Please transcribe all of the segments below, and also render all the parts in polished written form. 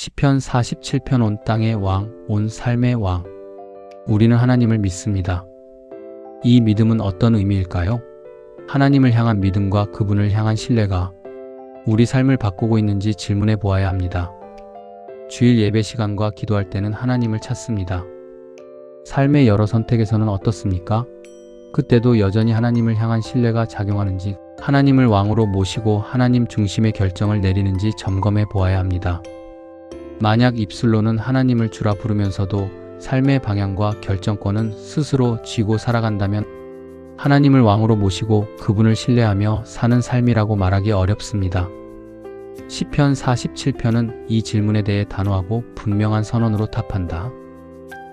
시편 47편 온 땅의 왕, 온 삶의 왕. 우리는 하나님을 믿습니다. 이 믿음은 어떤 의미일까요? 하나님을 향한 믿음과 그분을 향한 신뢰가 우리 삶을 바꾸고 있는지 질문해 보아야 합니다. 주일 예배 시간과 기도할 때는 하나님을 찾습니다. 삶의 여러 선택에서는 어떻습니까? 그때도 여전히 하나님을 향한 신뢰가 작용하는지, 하나님을 왕으로 모시고 하나님 중심의 결정을 내리는지 점검해 보아야 합니다. 만약 입술로는 하나님을 주라 부르면서도 삶의 방향과 결정권은 스스로 쥐고 살아간다면 하나님을 왕으로 모시고 그분을 신뢰하며 사는 삶이라고 말하기 어렵습니다. 시편 47편은 이 질문에 대해 단호하고 분명한 선언으로 답한다.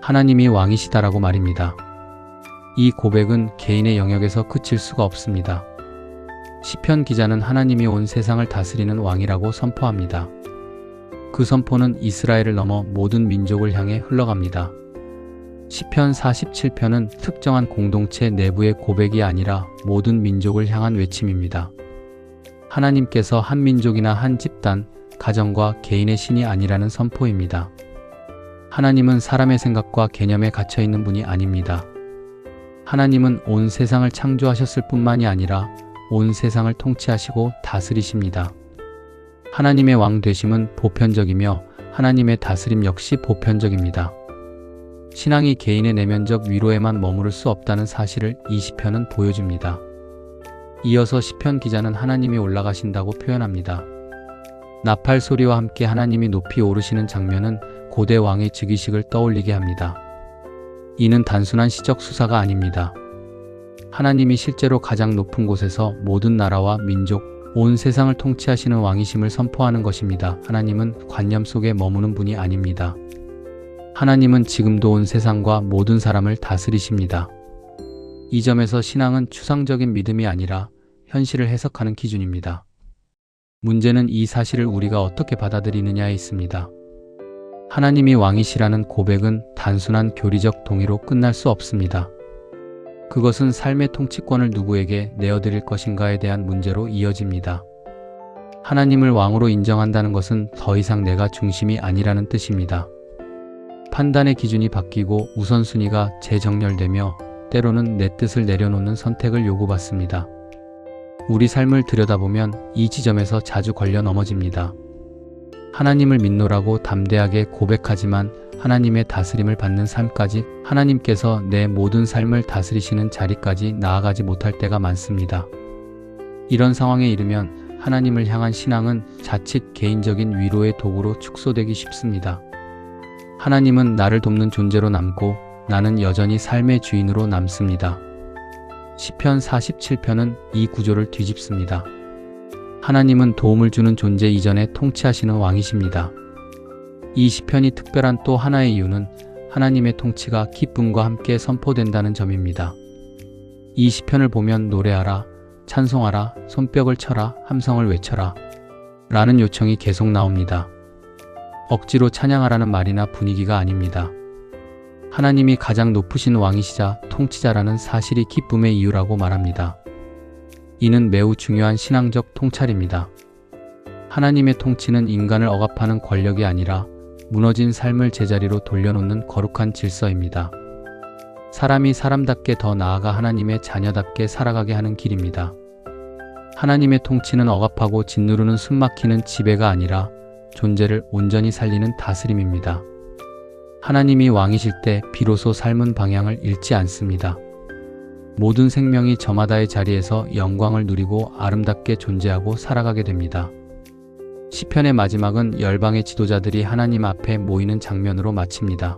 하나님이 왕이시다라고 말입니다. 이 고백은 개인의 영역에서 그칠 수가 없습니다. 시편 기자는 하나님이 온 세상을 다스리는 왕이라고 선포합니다. 그 선포는 이스라엘을 넘어 모든 민족을 향해 흘러갑니다. 시편 47편은 특정한 공동체 내부의 고백이 아니라 모든 민족을 향한 외침입니다. 하나님께서 한 민족이나 한 집단, 가정과 개인의 신이 아니라는 선포입니다. 하나님은 사람의 생각과 개념에 갇혀있는 분이 아닙니다. 하나님은 온 세상을 창조하셨을 뿐만이 아니라 온 세상을 통치하시고 다스리십니다. 하나님의 왕 되심은 보편적이며 하나님의 다스림 역시 보편적입니다. 신앙이 개인의 내면적 위로에만 머무를 수 없다는 사실을 이 시편은 보여줍니다. 이어서 시편 기자는 하나님이 올라가신다고 표현합니다. 나팔 소리와 함께 하나님이 높이 오르시는 장면은 고대 왕의 즉위식을 떠올리게 합니다. 이는 단순한 시적 수사가 아닙니다. 하나님이 실제로 가장 높은 곳에서 모든 나라와 민족, 온 세상을 통치하시는 왕이심을 선포하는 것입니다. 하나님은 관념 속에 머무는 분이 아닙니다. 하나님은 지금도 온 세상과 모든 사람을 다스리십니다. 이 점에서 신앙은 추상적인 믿음이 아니라 현실을 해석하는 기준입니다. 문제는 이 사실을 우리가 어떻게 받아들이느냐에 있습니다. 하나님이 왕이시라는 고백은 단순한 교리적 동의로 끝날 수 없습니다. 그것은 삶의 통치권을 누구에게 내어드릴 것인가에 대한 문제로 이어집니다. 하나님을 왕으로 인정한다는 것은 더 이상 내가 중심이 아니라는 뜻입니다. 판단의 기준이 바뀌고 우선순위가 재정렬되며 때로는 내 뜻을 내려놓는 선택을 요구받습니다. 우리 삶을 들여다보면 이 지점에서 자주 걸려 넘어집니다. 하나님을 믿노라고 담대하게 고백하지만 하나님의 다스림을 받는 삶까지, 하나님께서 내 모든 삶을 다스리시는 자리까지 나아가지 못할 때가 많습니다. 이런 상황에 이르면 하나님을 향한 신앙은 자칫 개인적인 위로의 도구로 축소되기 쉽습니다. 하나님은 나를 돕는 존재로 남고 나는 여전히 삶의 주인으로 남습니다. 시편 47편은 이 구조를 뒤집습니다. 하나님은 도움을 주는 존재 이전에 통치하시는 왕이십니다. 이 시편이 특별한 또 하나의 이유는 하나님의 통치가 기쁨과 함께 선포된다는 점입니다. 이 시편을 보면 노래하라, 찬송하라, 손뼉을 쳐라, 함성을 외쳐라 라는 요청이 계속 나옵니다. 억지로 찬양하라는 말이나 분위기가 아닙니다. 하나님이 가장 높으신 왕이시자 통치자라는 사실이 기쁨의 이유라고 말합니다. 이는 매우 중요한 신앙적 통찰입니다. 하나님의 통치는 인간을 억압하는 권력이 아니라 무너진 삶을 제자리로 돌려놓는 거룩한 질서입니다. 사람이 사람답게 더 나아가 하나님의 자녀답게 살아가게 하는 길입니다. 하나님의 통치는 억압하고 짓누르는 숨막히는 지배가 아니라 존재를 온전히 살리는 다스림입니다. 하나님이 왕이실 때 비로소 삶은 방향을 잃지 않습니다. 모든 생명이 저마다의 자리에서 영광을 누리고 아름답게 존재하고 살아가게 됩니다. 시편의 마지막은 열방의 지도자들이 하나님 앞에 모이는 장면으로 마칩니다.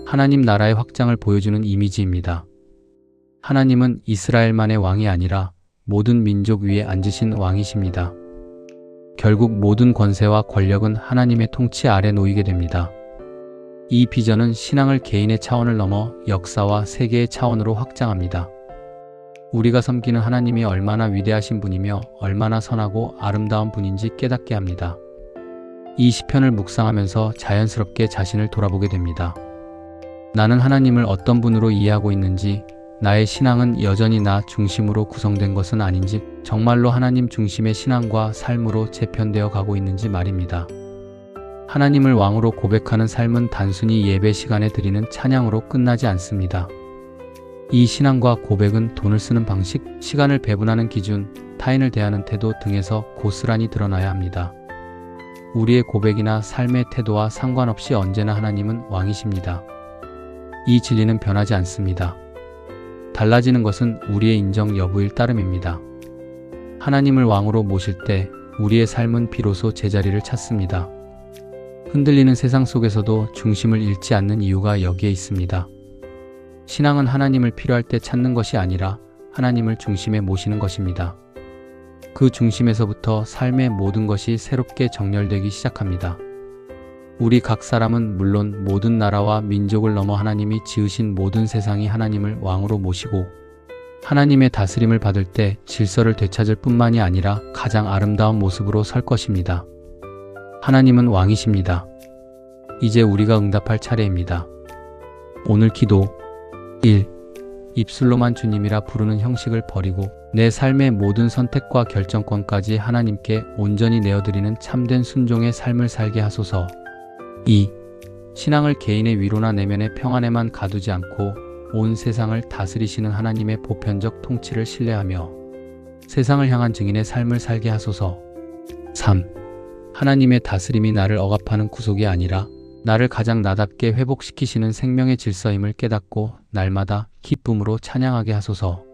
하나님 나라의 확장을 보여주는 이미지입니다. 하나님은 이스라엘만의 왕이 아니라 모든 민족 위에 앉으신 왕이십니다. 결국 모든 권세와 권력은 하나님의 통치 아래 놓이게 됩니다. 이 비전은 신앙을 개인의 차원을 넘어 역사와 세계의 차원으로 확장합니다. 우리가 섬기는 하나님이 얼마나 위대하신 분이며 얼마나 선하고 아름다운 분인지 깨닫게 합니다. 이 시편을 묵상하면서 자연스럽게 자신을 돌아보게 됩니다. 나는 하나님을 어떤 분으로 이해하고 있는지, 나의 신앙은 여전히 나 중심으로 구성된 것은 아닌지, 정말로 하나님 중심의 신앙과 삶으로 재편되어 가고 있는지 말입니다. 하나님을 왕으로 고백하는 삶은 단순히 예배 시간에 드리는 찬양으로 끝나지 않습니다. 이 신앙과 고백은 돈을 쓰는 방식, 시간을 배분하는 기준, 타인을 대하는 태도 등에서 고스란히 드러나야 합니다. 우리의 고백이나 삶의 태도와 상관없이 언제나 하나님은 왕이십니다. 이 진리는 변하지 않습니다. 달라지는 것은 우리의 인정 여부일 따름입니다. 하나님을 왕으로 모실 때 우리의 삶은 비로소 제자리를 찾습니다. 흔들리는 세상 속에서도 중심을 잃지 않는 이유가 여기에 있습니다. 신앙은 하나님을 필요할 때 찾는 것이 아니라 하나님을 중심에 모시는 것입니다. 그 중심에서부터 삶의 모든 것이 새롭게 정렬되기 시작합니다. 우리 각 사람은 물론 모든 나라와 민족을 넘어 하나님이 지으신 모든 세상이 하나님을 왕으로 모시고 하나님의 다스림을 받을 때 질서를 되찾을 뿐만이 아니라 가장 아름다운 모습으로 설 것입니다. 하나님은 왕이십니다. 이제 우리가 응답할 차례입니다. 오늘 기도 1. 입술로만 주님이라 부르는 형식을 버리고 내 삶의 모든 선택과 결정권까지 하나님께 온전히 내어드리는 참된 순종의 삶을 살게 하소서. 2. 신앙을 개인의 위로나 내면의 평안에만 가두지 않고 온 세상을 다스리시는 하나님의 보편적 통치를 신뢰하며 세상을 향한 증인의 삶을 살게 하소서. 3. 하나님의 다스림이 나를 억압하는 구속이 아니라 나를 가장 나답게 회복시키시는 생명의 질서임을 깨닫고 날마다 기쁨으로 찬양하게 하소서.